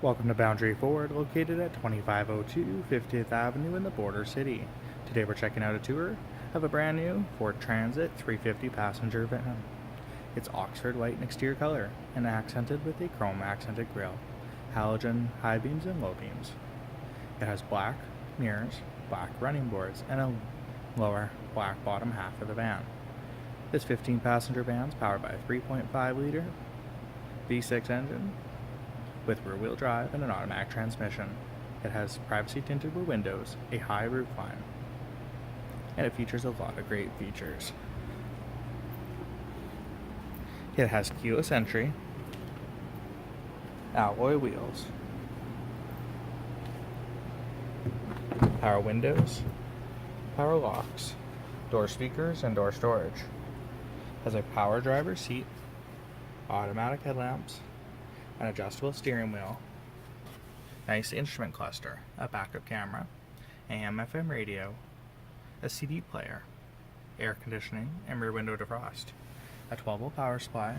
Welcome to Boundary Ford, located at 2502 50th Avenue in the Border City. Today we're checking out a tour of a brand new Ford Transit 350 passenger van. It's Oxford white in exterior color and accented with a chrome accented grille, halogen high beams and low beams. It has black mirrors, black running boards, and a lower black bottom half of the van. This 15 passenger van is powered by a 3.5 liter V6 engine with rear-wheel drive and an automatic transmission. It has privacy tinted rear windows, a high roof line, and it features a lot of great features. It has keyless entry, alloy wheels, power windows, power locks, door speakers, and door storage. Has a power driver seat, automatic headlamps, an adjustable steering wheel, nice instrument cluster, a backup camera, AM/FM radio, a CD player, air conditioning and rear window defrost, a 12-volt power supply,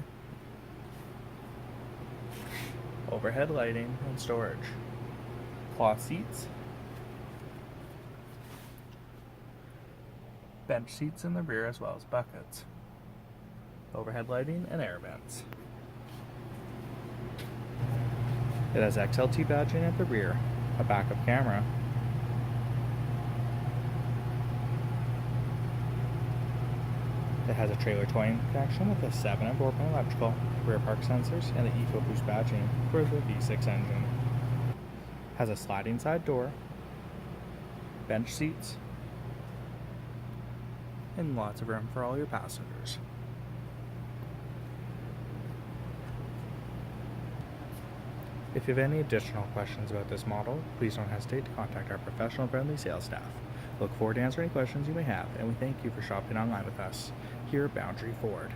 overhead lighting and storage, cloth seats, bench seats in the rear as well as buckets, overhead lighting and air vents. It has XLT badging at the rear, a backup camera, it has a trailer towing connection with a 7 and 4-pin electrical, rear park sensors, and the EcoBoost badging for the V6 engine. Has a sliding side door, bench seats, and lots of room for all your passengers. If you have any additional questions about this model, please don't hesitate to contact our professional friendly sales staff. We look forward to answering any questions you may have, and we thank you for shopping online with us here at Boundary Ford.